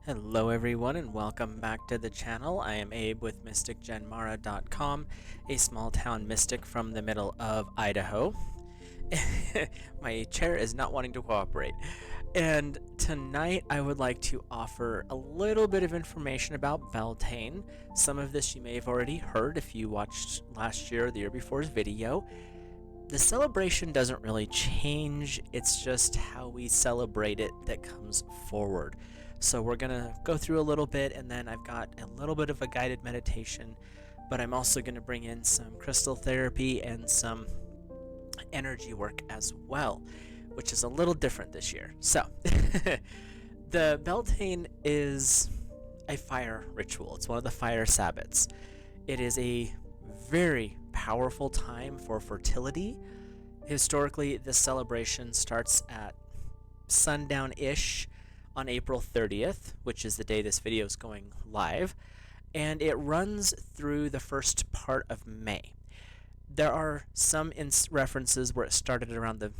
Hello everyone and welcome back to the channel. I am Abe with MysticGenmara.com, a small town mystic from the middle of Idaho. My chair is not wanting to cooperate. And tonight I would like to offer a little bit of information about Beltane. Some of this you may have already heard if you watched last year or the year before's video. The celebration doesn't really change, it's just how we celebrate it that comes forward. So we're going to go through a little bit, and then I've got a little bit of a guided meditation, but I'm also going to bring in some crystal therapy and some energy work as well, which is a little different this year. So, the Beltane is a fire ritual. It's one of the fire Sabbats. It is a very powerful time for fertility. Historically, this celebration starts at sundown-ish on April 30th, which is the day this video is going live, and it runs through the first part of May. There are some references where it started around the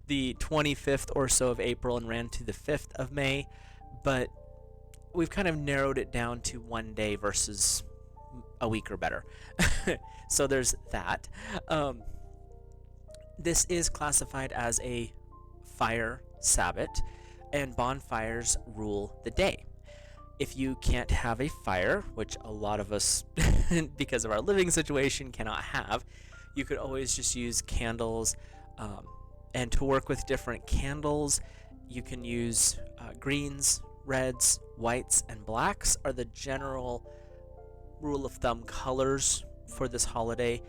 the 25th or so of April and ran to the 5th of May, but we've kind of narrowed it down to one day versus a week or better. So there's that. This is classified as a fire Sabbat, and bonfires rule the day. If you can't have a fire, which a lot of us, because of our living situation, cannot have, you could always just use candles. And to work with different candles, you can use greens, reds, whites, and blacks are the general rule of thumb colors for this holiday.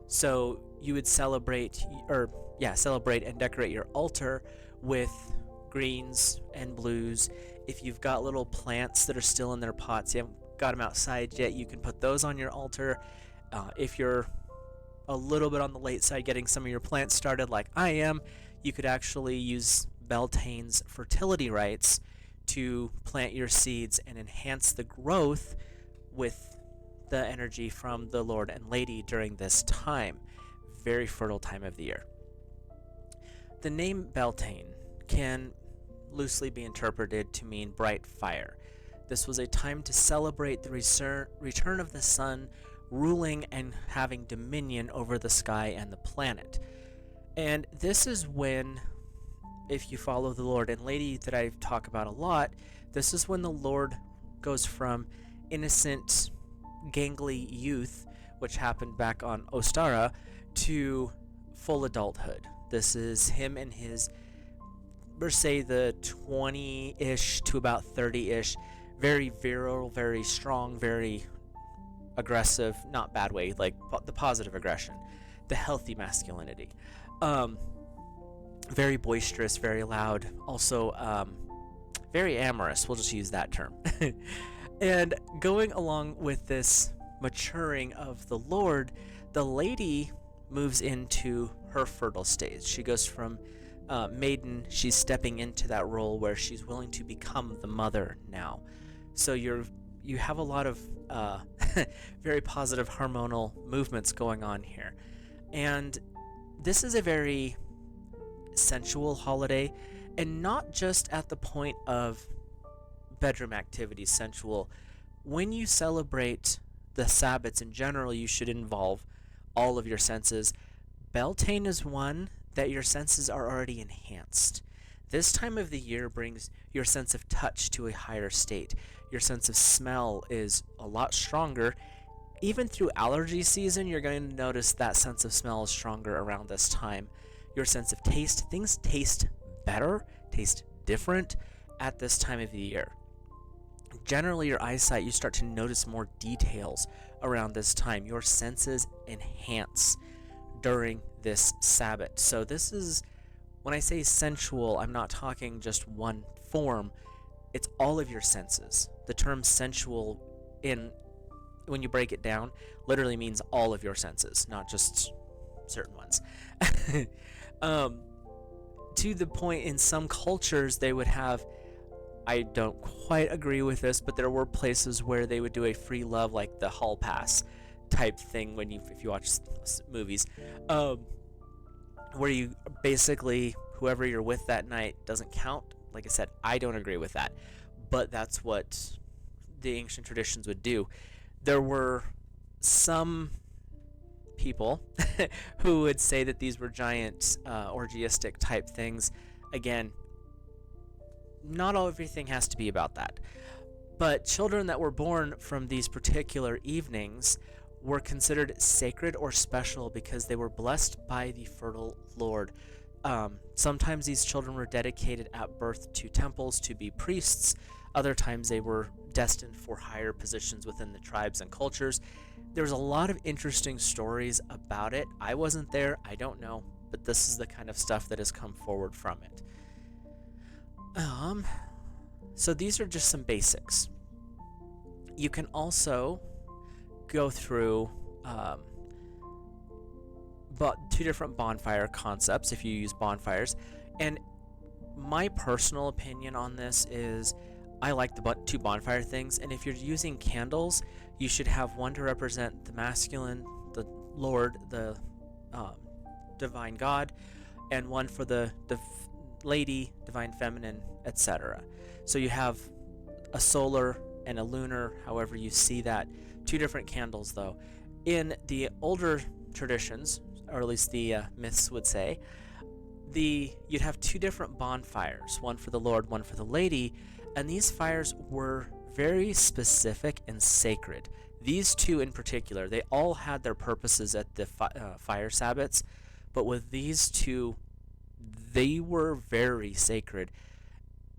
So you would celebrate and decorate your altar with greens and blues. If you've got little plants that are still in their pots, you haven't got them outside yet, you can put those on your altar. If you're a little bit on the late side getting some of your plants started like I am, you could actually use Beltane's fertility rites to plant your seeds and enhance the growth with the energy from the Lord and Lady during this time. Very fertile time of the year. The name Beltane can loosely be interpreted to mean bright fire. This was a time to celebrate the return of the sun, ruling and having dominion over the sky and the planet. And this is when, if you follow the Lord and Lady that I talk about a lot, this is when the Lord goes from innocent, gangly youth, which happened back on Ostara, to full adulthood. This is him and his, let's say, the 20-ish to about 30-ish, very virile, very strong, very aggressive, not bad way, like the positive aggression, the healthy masculinity. Very boisterous, very loud, also very amorous, we'll just use that term. And going along with this maturing of the Lord, the Lady moves into her fertile stage. She goes from maiden, she's stepping into that role where she's willing to become the mother now. So you have a lot of very positive hormonal movements going on here. And this is a very sensual holiday, and not just at the point of bedroom activities sensual. When you celebrate the Sabbats in general, you should involve all of your senses. Beltane is one that your senses are already enhanced. This time of the year brings your sense of touch to a higher state. Your sense of smell is a lot stronger. Even through allergy season, you're going to notice that sense of smell is stronger around this time. Your sense of taste, things taste better, taste different at this time of the year. Generally, your eyesight, you start to notice more details around this time. Your senses enhance during this Sabbat. So this is, when I say sensual, I'm not talking just one form. It's all of your senses. The term sensual, when you break it down, literally means all of your senses, not just certain ones. To the point, in some cultures, they would have, I don't quite agree with this, but there were places where they would do a free love, like the hall pass type thing if you watch movies, where you basically, whoever you're with that night doesn't count. Like I said, I don't agree with that. but that's what the ancient traditions would do. There were some people who would say that these were giant orgiastic type things. Again, not everything has to be about that. But children that were born from these particular evenings were considered sacred or special because they were blessed by the fertile Lord. Sometimes these children were dedicated at birth to temples to be priests. Other times they were destined for higher positions within the tribes and cultures. There's a lot of interesting stories about it. I wasn't there, I don't know, but this is the kind of stuff that has come forward from it. So these are just some basics. You can also go through two different bonfire concepts if you use bonfires. And my personal opinion on this is I like the two bonfire things. And if you're using candles, you should have one to represent the masculine, the Lord, the divine God, and one for the lady, divine feminine, etc. So you have a solar and a lunar, however you see that. Two different candles, though. In the older traditions, or at least the myths would say, you'd have two different bonfires, one for the Lord, one for the lady, and these fires were very specific and sacred. These two in particular, they all had their purposes at the fire sabbats, but with these two, they were very sacred.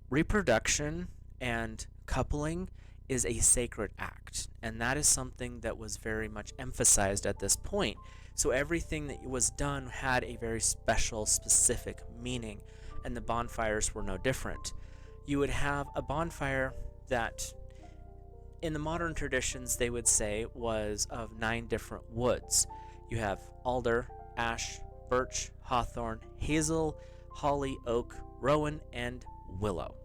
Reproduction and coupling is a sacred act, and that is something that was very much emphasized at this point. So everything that was done had a very special, specific meaning, and the bonfires were no different. You would have a bonfire that, in the modern traditions, they would say was of 9 different woods. You have alder, ash, birch, hawthorn, hazel, holly, oak, rowan, and willow.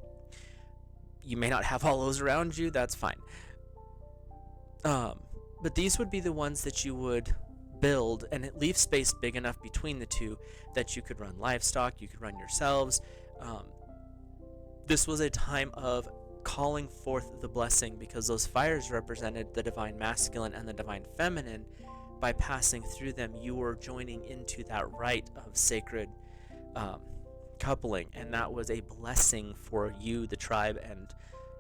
You may not have all those around you, that's fine. But these would be the ones that you would build, and it leaves space big enough between the two that you could run livestock, you could run yourselves. This was a time of calling forth the blessing because those fires represented the divine masculine and the divine feminine. By passing through them, you were joining into that rite of sacred coupling, and that was a blessing for you, the tribe, and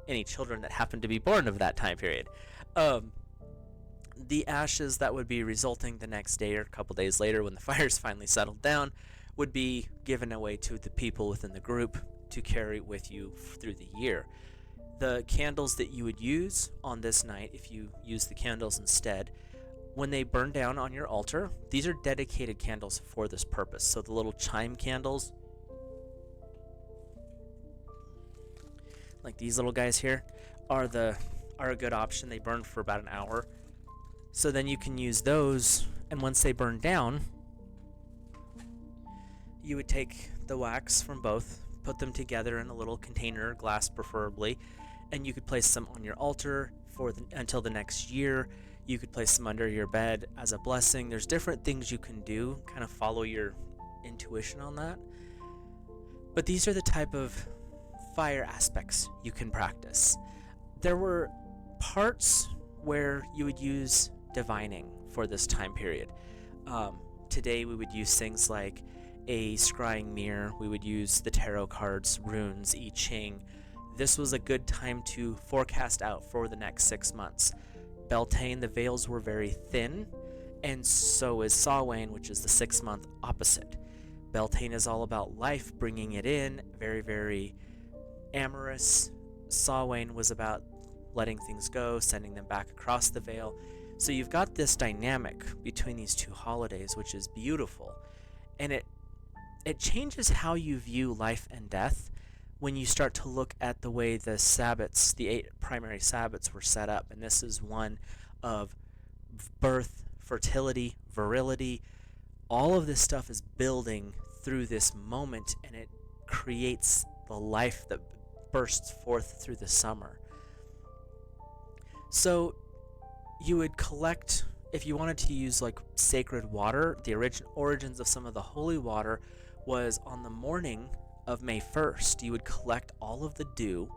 any children that happened to be born of that time period. The ashes that would be resulting the next day or a couple days later when the fires finally settled down would be given away to the people within the group to carry with you through the year. The candles that you would use on this night, if you use the candles instead, when they burn down on your altar, these are dedicated candles for this purpose. So the little chime candles, like these little guys here, are a good option. They burn for about an hour. So then you can use those, and once they burn down, you would take the wax from both, put them together in a little container, glass preferably, and you could place them on your altar until the next year. You could place them under your bed as a blessing. There's different things you can do, kind of follow your intuition on that. But these are the type of fire aspects you can practice. There were parts where you would use divining for this time period. Today we would use things like a scrying mirror. We would use the tarot cards, runes, I Ching. This was a good time to forecast out for the next 6 months. Beltane, the veils were very thin, and so is Samhain, which is the 6-month opposite. Beltane is all about life, bringing it in, very, very amorous. Samhain was about letting things go, sending them back across the veil. So you've got this dynamic between these two holidays, which is beautiful. And it changes how you view life and death when you start to look at the way the sabbats, the 8 primary sabbats, were set up. And this is one of birth, fertility, virility. All of this stuff is building through this moment, and it creates the life that bursts forth through the summer. So you would collect, if you wanted to use like sacred water, the origins of some of the holy water was on the morning of May 1st. You would collect all of the dew,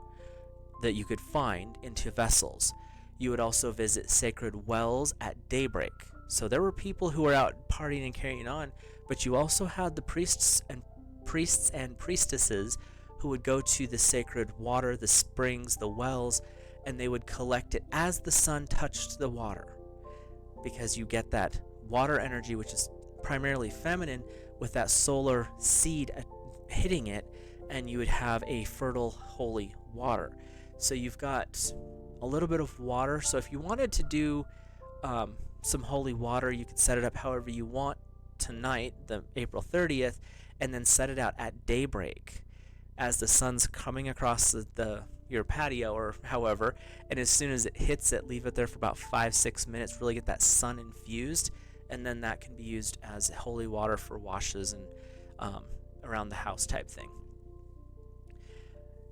that you could find into vessels. You would also visit sacred wells at daybreak. So there were people who were out partying and carrying on, but you also had the priests and priestesses who would go to the sacred water, the springs, the wells, and they would collect it as the sun touched the water, because you get that water energy, which is primarily feminine, with that solar seed hitting it, and you would have a fertile, holy water. So you've got a little bit of water. So if you wanted to do some holy water, you could set it up however you want tonight, the April 30th, and then set it out at daybreak as the sun's coming across your patio or however, and as soon as it hits it, leave it there for about 5-6 minutes, really get that sun infused, and then that can be used as holy water for washes and around the house type thing.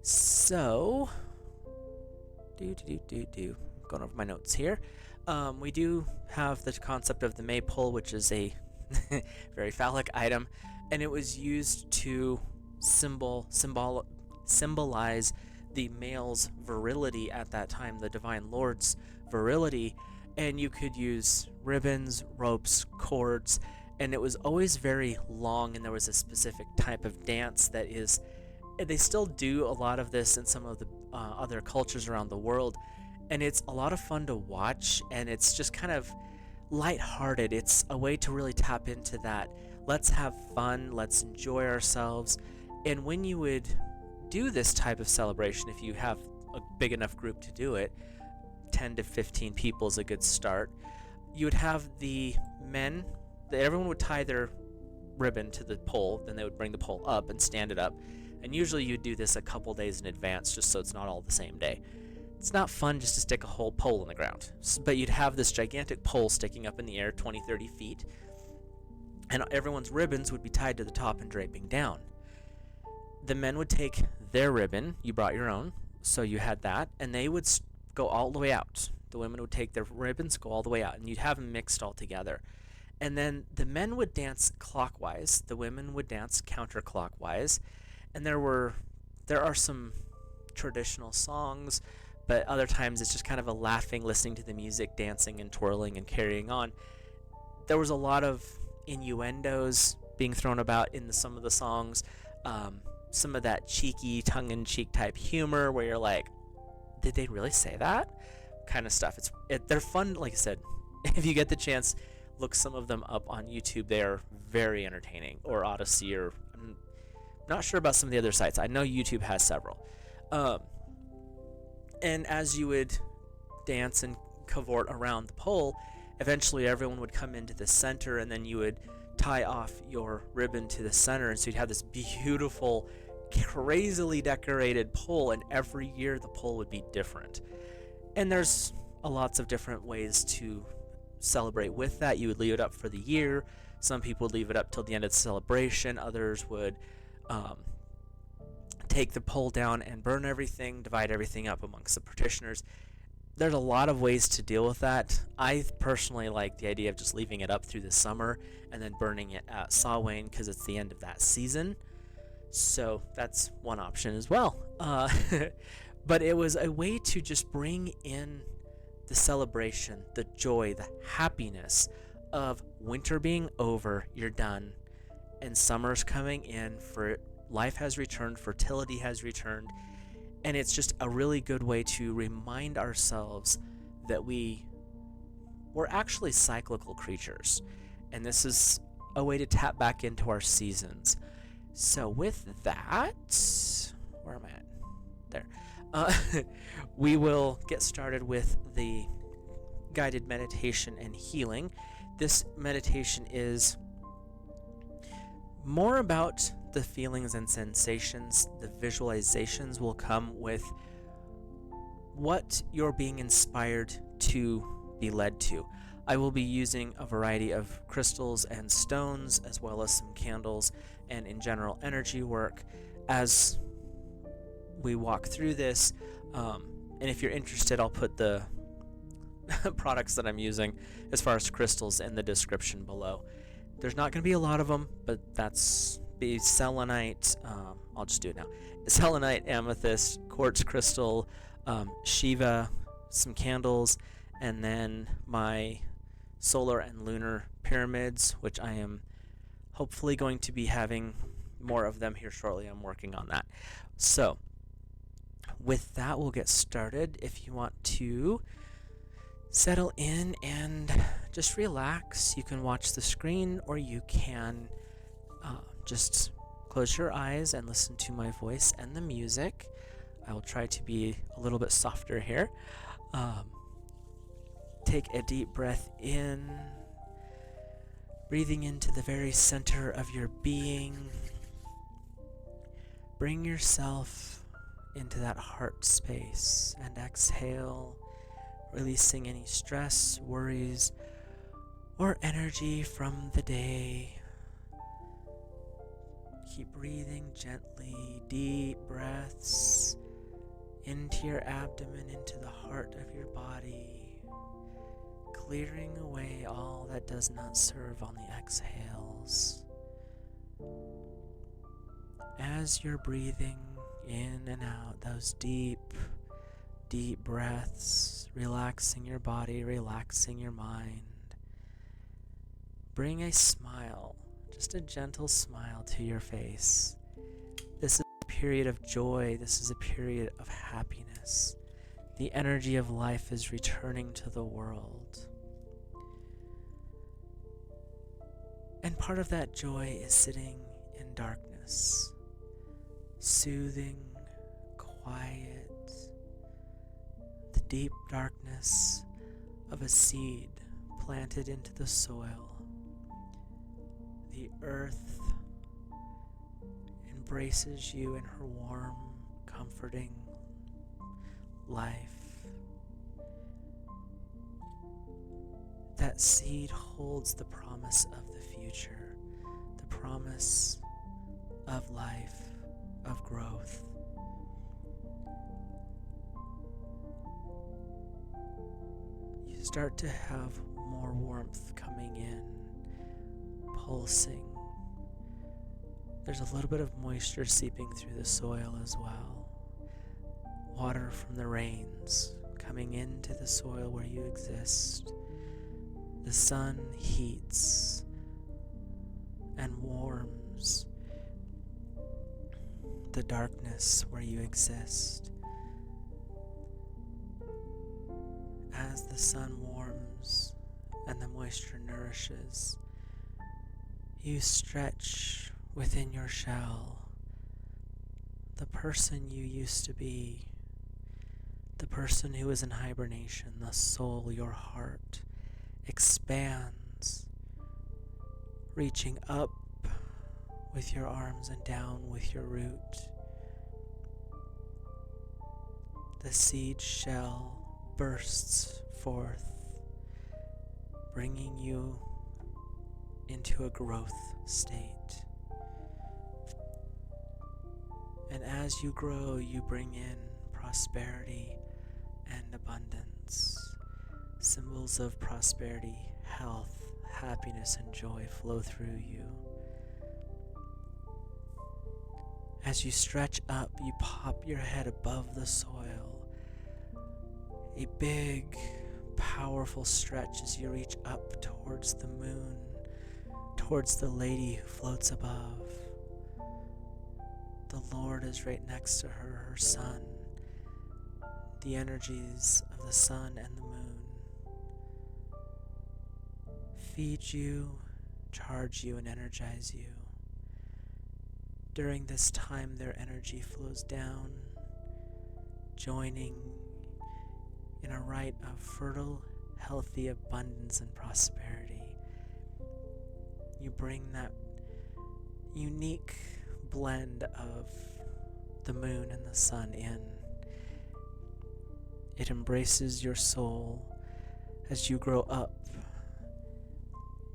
So, going over my notes here. We do have the concept of the maypole, which is a very phallic item, and it was used to symbolize the male's virility at that time, the Divine Lord's virility, and you could use ribbons, ropes, cords, and it was always very long, and there was a specific type of dance that is, and they still do a lot of this in some of the other cultures around the world, and it's a lot of fun to watch, and it's just kind of lighthearted. It's a way to really tap into that. Let's have fun, let's enjoy ourselves. And when you would do this type of celebration, if you have a big enough group to do it, 10 to 15 people is a good start, you would have the men, everyone would tie their ribbon to the pole, then they would bring the pole up and stand it up. And usually you'd do this a couple days in advance just so it's not all the same day. It's not fun just to stick a whole pole in the ground, but you'd have this gigantic pole sticking up in the air 20-30 feet, and everyone's ribbons would be tied to the top and draping down. The men would take their ribbon, you brought your own, so you had that, and they would go all the way out. The women would take their ribbons, go all the way out, and you'd have them mixed all together. And then the men would dance clockwise, the women would dance counterclockwise, and there are some traditional songs, but other times it's just kind of a laughing, listening to the music, dancing and twirling and carrying on. There was a lot of innuendos being thrown about in some of the songs, some of that cheeky, tongue-in-cheek type humor where you're like, did they really say that? Kind of stuff. They're fun, like I said. If you get the chance, look some of them up on YouTube. They are very entertaining, or Odyssey, or I'm not sure about some of the other sites. I know YouTube has several. And as you would dance and cavort around the pole, eventually everyone would come into the center, and then you would tie off your ribbon to the center, and so you'd have this beautiful, crazily decorated pole, and every year the pole would be different. And there's lots of different ways to celebrate with that. You would leave it up for the year. Some people would leave it up till the end of the celebration. Others would take the pole down and burn everything, divide everything up amongst the petitioners. There's a lot of ways to deal with that. I personally like the idea of just leaving it up through the summer and then burning it at Samhain because it's the end of that season. So that's one option as well. But it was a way to just bring in the celebration, the joy, the happiness of winter being over, you're done, and summer's coming in, for life has returned, fertility has returned, and it's just a really good way to remind ourselves that we're actually cyclical creatures, and this is a way to tap back into our seasons. So with that, where am I at? There. We will get started with the guided meditation and healing. This meditation is more about the feelings and sensations. The visualizations will come with what you're being inspired to be led to. I will be using a variety of crystals and stones, as well as some candles and in general energy work as we walk through this. And if you're interested, I'll put the products that I'm using as far as crystals in the description below. There's not going to be a lot of them, but that's the selenite. I'll just do it now. Selenite, amethyst, quartz crystal, Shiva, some candles, and then my solar and lunar pyramids, which I am hopefully going to be having more of them here shortly. I'm working on that. So with that, we'll get started. If you want to settle in and just relax, you can watch the screen, or you can just close your eyes and listen to my voice and the music. I will try to be a little bit softer here. Take a deep breath in, breathing into the very center of your being. Bring yourself into that heart space and exhale, releasing any stress, worries, or energy from the day. Keep breathing gently, deep breaths into your abdomen, into the heart of your body, clearing away all that does not serve on the exhales. As you're breathing in and out those deep breaths, relaxing your body, relaxing your mind, bring a smile, just a gentle smile to your face. This is a period of joy. This is a period of happiness. The energy of life is returning to the world. And part of that joy is sitting in darkness, soothing, quiet, the deep darkness of a seed planted into the soil. The earth embraces you in her warm, comforting life. That seed holds the promise of the future, the promise of life, of growth. You start to have more warmth coming in, pulsing. There's a little bit of moisture seeping through the soil as well. Water from the rains coming into the soil where you exist. The sun heats and warms the darkness where you exist. As the sun warms and the moisture nourishes, you stretch within your shell. The person you used to be, the person who is in hibernation, the soul, your heart, expands, reaching up with your arms and down with your root. The seed shell bursts forth, bringing you into a growth state. And as you grow, you bring in prosperity and abundance. Symbols of prosperity, health, happiness, and joy flow through you. As you stretch up, you pop your head above the soil. A big, powerful stretch as you reach up towards the moon, towards the lady who floats above. The Lord is right next to her, her sun. The energies of the sun and the moon feed you, charge you, and energize you. During this time, their energy flows down, joining in a rite of fertile, healthy abundance and prosperity. You bring that unique blend of the moon and the sun in. It embraces your soul as you grow up.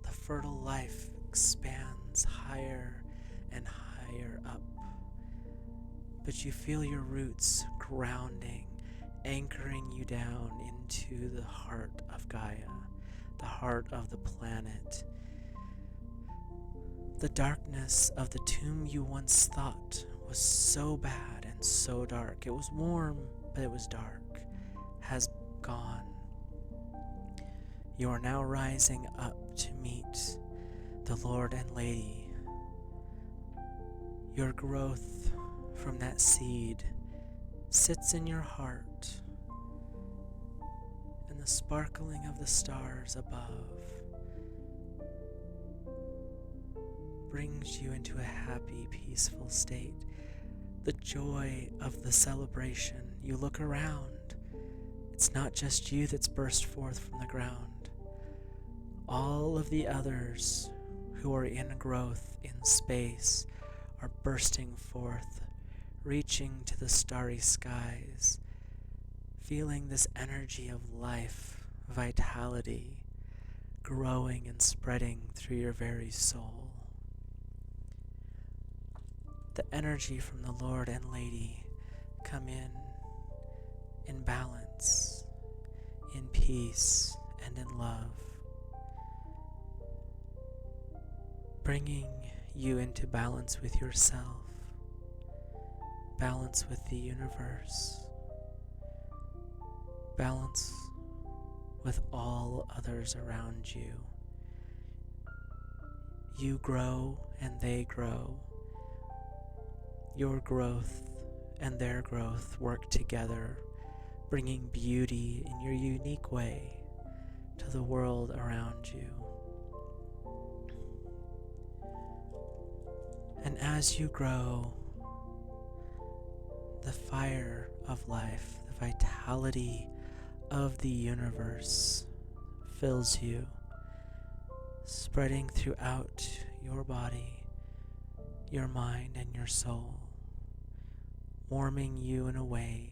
The fertile life expands higher and higher up, but you feel your roots grounding, anchoring you down into the heart of Gaia, the heart of the planet. The darkness of the tomb you once thought was so bad and so dark. It was warm, but it was dark. has gone. You are now rising up to meet the Lord and Lady. Your growth from that seed sits in your heart, and the sparkling of the stars above brings you into a happy, peaceful state. The joy of the celebration. You look around. It's not just you that's burst forth from the ground. All of the others who are in growth in space are bursting forth, reaching to the starry skies, feeling this energy of life, vitality, growing and spreading through your very soul. The energy from the Lord and Lady come in balance, in peace, and in love, bringing you into balance with yourself, balance with the universe, balance with all others around you. You grow and they grow. Your growth and their growth work together, bringing beauty in your unique way to the world around you. And as you grow, the fire of life, the vitality of the universe fills you, spreading throughout your body, your mind, and your soul, warming you in a way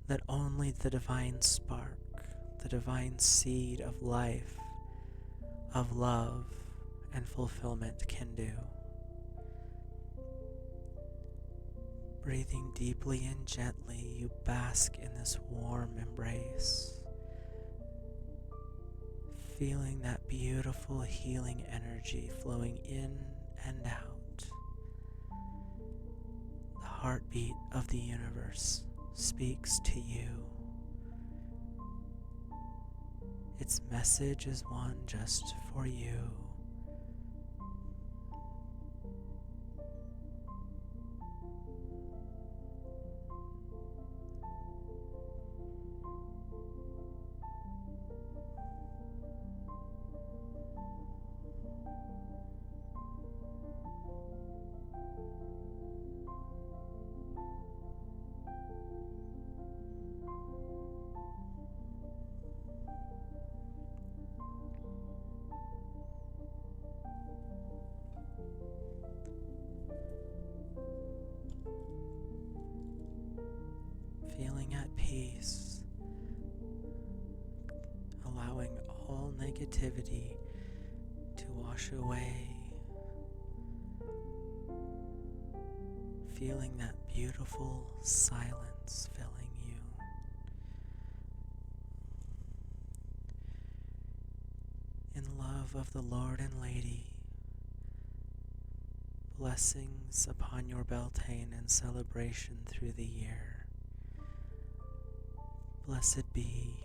that only the divine spark, the divine seed of life, of love, and fulfillment can do. Breathing deeply and gently, you bask in this warm embrace, feeling that beautiful healing energy flowing in and out. The heartbeat of the universe speaks to you. Its message is one just for you. Feeling at peace, allowing all negativity to wash away, feeling that beautiful silence filling you. In love of the Lord and Lady, blessings upon your Beltane and celebration through the year. Blessed be